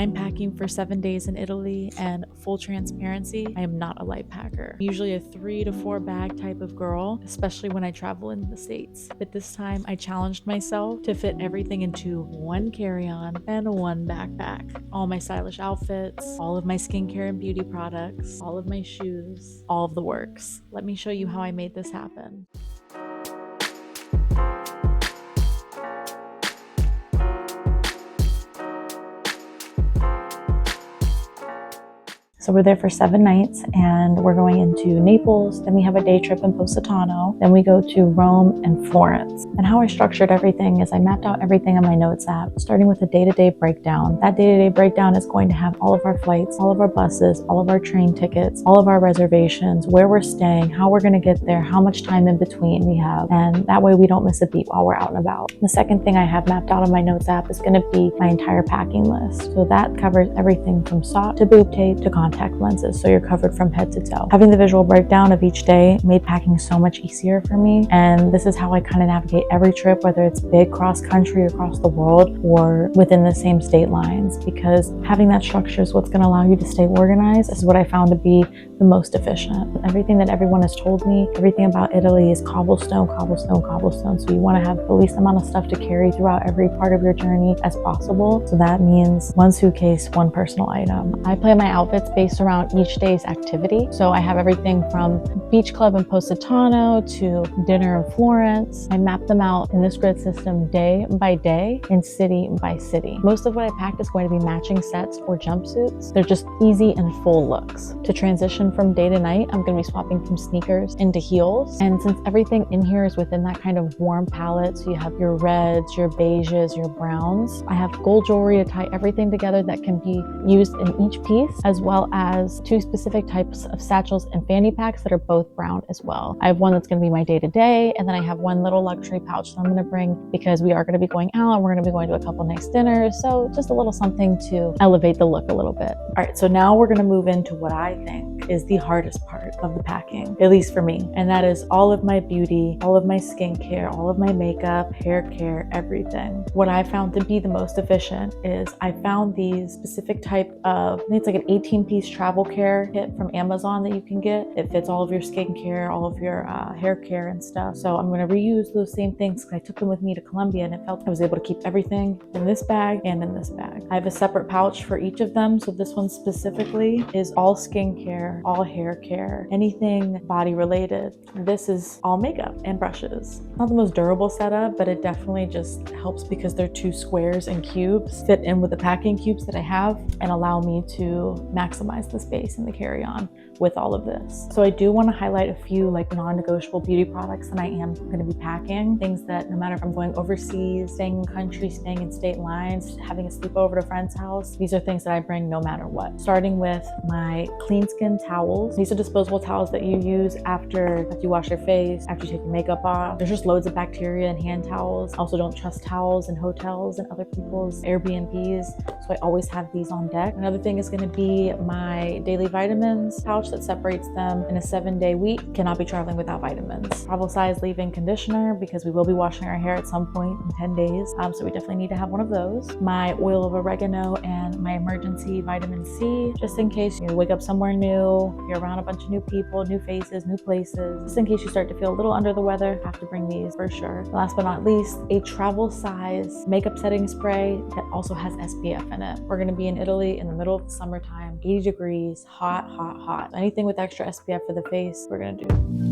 I'm packing for 7 days in Italy, and full transparency, I am not a light packer. I'm usually a 3 to 4 bag type of girl, especially when I travel in the States. But this time I challenged myself to fit everything into one carry-on and one backpack. All my stylish outfits, all of my skincare and beauty products, all of my shoes, all of the works. Let me show you how I made this happen. So we're there for 7 nights and we're going into Naples. Then we have a day trip in Positano. Then we go to Rome and Florence. And how I structured everything is I mapped out everything on my notes app, starting with a day-to-day breakdown. That day-to-day breakdown is going to have all of our flights, all of our buses, all of our train tickets, all of our reservations, where we're staying, how we're going to get there, how much time in between we have. And that way we don't miss a beat while we're out and about. The second thing I have mapped out on my notes app is going to be my entire packing list. So that covers everything from sock to boob tape to contact lenses, so you're covered from head to toe. Having the visual breakdown of each day made packing so much easier for me, and this is how I kind of navigate every trip, whether it's big cross country across the world or within the same state lines, because having that structure is what's going to allow you to stay organized. This is what I found to be the most efficient. Everything that everyone has told me, everything about Italy is cobblestone, cobblestone, cobblestone. So you want to have the least amount of stuff to carry throughout every part of your journey as possible. So that means one suitcase, one personal item. I plan my outfits based around each day's activity. So I have everything from beach club in Positano to dinner in Florence. I map them out in this grid system day by day and city by city. Most of what I packed is going to be matching sets or jumpsuits. They're just easy and full looks. To transition from day to night, I'm going to be swapping from sneakers into heels. And since everything in here is within that kind of warm palette, so you have your reds, your beiges, your browns, I have gold jewelry to tie everything together that can be used in each piece, as well as 2 specific types of satchels and fanny packs that are both brown as well. I have one that's going to be my day-to-day, and then I have one little luxury pouch that I'm going to bring because we are going to be going out and we're going to be going to a couple nice dinners. So just a little something to elevate the look a little bit. All right, so now we're going to move into what I think is the hardest part of the packing, at least for me. And that is all of my beauty, all of my skincare, all of my makeup, hair care, everything. What I found to be the most efficient is I found these specific type of, I think it's like an 18-piece travel care kit from Amazon that you can get. It fits all of your skincare, all of your hair care and stuff. So I'm going to reuse those same things because I took them with me to Colombia and it felt I was able to keep everything in this bag and in this bag. I have a separate pouch for each of them. So this one specifically is all skincare, all hair care, anything body related. This is all makeup and brushes. Not the most durable setup, but it definitely just helps because they're 2 squares and cubes fit in with the packing cubes that I have and allow me to maximize the space in the carry-on with all of this. So I do want to highlight a few like non-negotiable beauty products that I am going to be packing. Things that no matter if I'm going overseas, staying in country, staying in state lines, having a sleepover at a friend's house, these are things that I bring no matter what. Starting with my clean skin towels. These are disposable towels that you use after you wash your face, after you take your makeup off. There's just loads of bacteria in hand towels. I also don't trust towels in hotels and other people's Airbnbs, so I always have these on deck. Another thing is going to be my daily vitamins pouch that separates them in a 7-day week. Cannot be traveling without vitamins. Travel size leave-in conditioner because we will be washing our hair at some point in 10 days. So we definitely need to have one of those. My oil of oregano and my emergency vitamin C, just in case you wake up somewhere new, you're around a bunch of new people, new faces, new places. Just in case you start to feel a little under the weather, have to bring these for sure. Last but not least, a travel size makeup setting spray that also has SPF in it. We're going to be in Italy in the middle of the summertime, 80 degrees, hot, hot, hot. Anything with extra SPF for the face, we're going to do.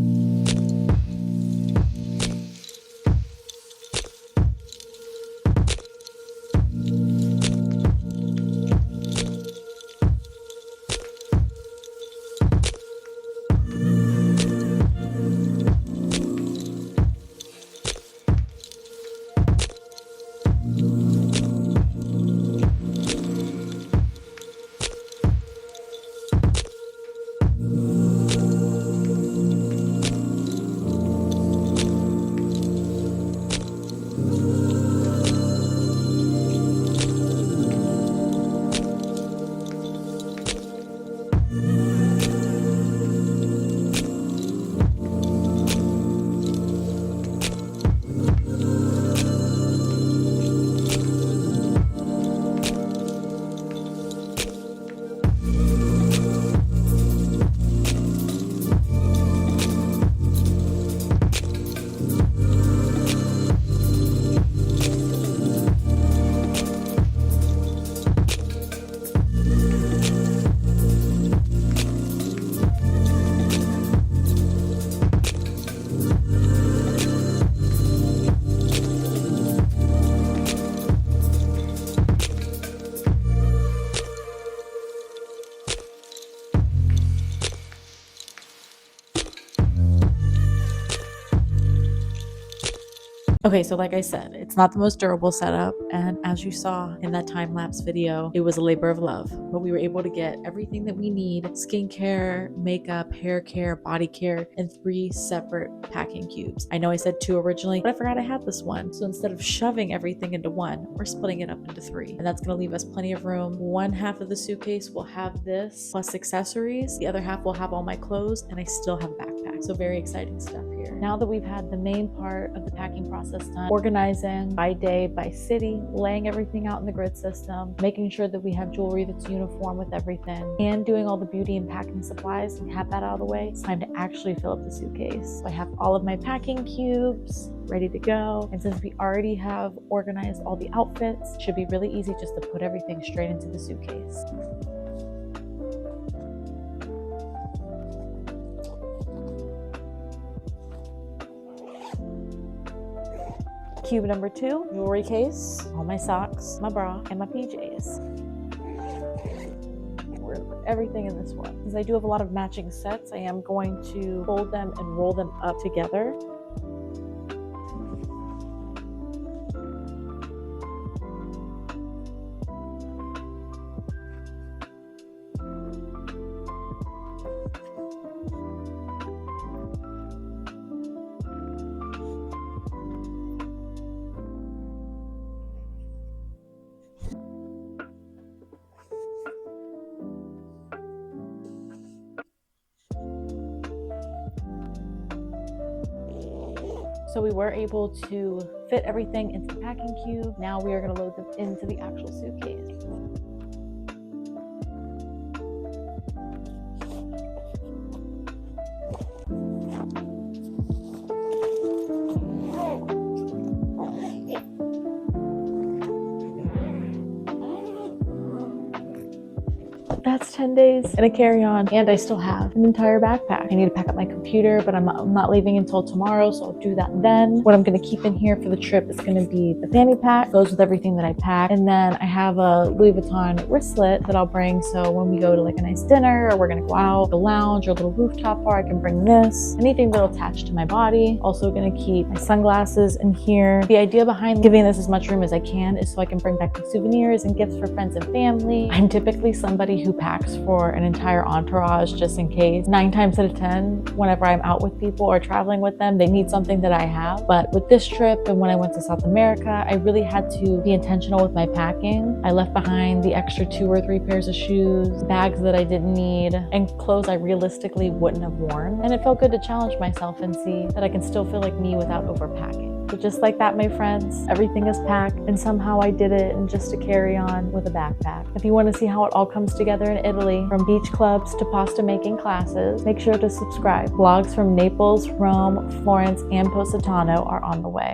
Okay, so like I said, it's not the most durable setup, and as you saw in that time-lapse video, it was a labor of love, but we were able to get everything that we need: skincare, makeup, hair care, body care, in 3 separate packing cubes. I know I said 2 originally, but I forgot I had this one. So instead of shoving everything into 1, we're splitting it up into 3, and that's gonna leave us plenty of room. One half of the suitcase will have this plus accessories, the other half will have all my clothes, and I still have a backpack. So very exciting stuff here. Now that we've had the main part of the packing process done, organizing by day, by city, laying everything out in the grid system, making sure that we have jewelry that's uniform with everything, and doing all the beauty and packing supplies and have that out of the way, it's time to actually fill up the suitcase. So I have all of my packing cubes ready to go, and since we already have organized all the outfits, it should be really easy just to put everything straight into the suitcase. Cube number 2, jewelry case, all my socks, my bra, and my PJs. We're gonna put everything in this one. Since I do have a lot of matching sets, I am going to fold them and roll them up together. So we were able to fit everything into the packing cube. Now we are going to load them into the actual suitcase. That's 10 days in a carry-on, and I still have an entire backpack. I need to pack up my computer, but I'm not leaving until tomorrow, so I'll do that then. What I'm going to keep in here for the trip is going to be the fanny pack, goes with everything that I pack, and then I have a Louis Vuitton wristlet that I'll bring, so when we go to like a nice dinner, or we're going to go out, a lounge, or a little rooftop bar, I can bring this. Anything that'll attach to my body. Also going to keep my sunglasses in here. The idea behind giving this as much room as I can is so I can bring back the souvenirs and gifts for friends and family. I'm typically somebody who packs for an entire entourage just in case. 9 times out of 10, whenever I'm out with people or traveling with them, they need something that I have. But with this trip and when I went to South America, I really had to be intentional with my packing. I left behind the extra 2 or 3 pairs of shoes, bags that I didn't need, and clothes I realistically wouldn't have worn. And it felt good to challenge myself and see that I can still feel like me without overpacking. But just like that, my friends, everything is packed, and somehow I did it in just a carry-on with a backpack. If you want to see how it all comes together in Italy, from beach clubs to pasta making classes, make sure to subscribe. Vlogs from Naples, Rome, Florence, and Positano are on the way.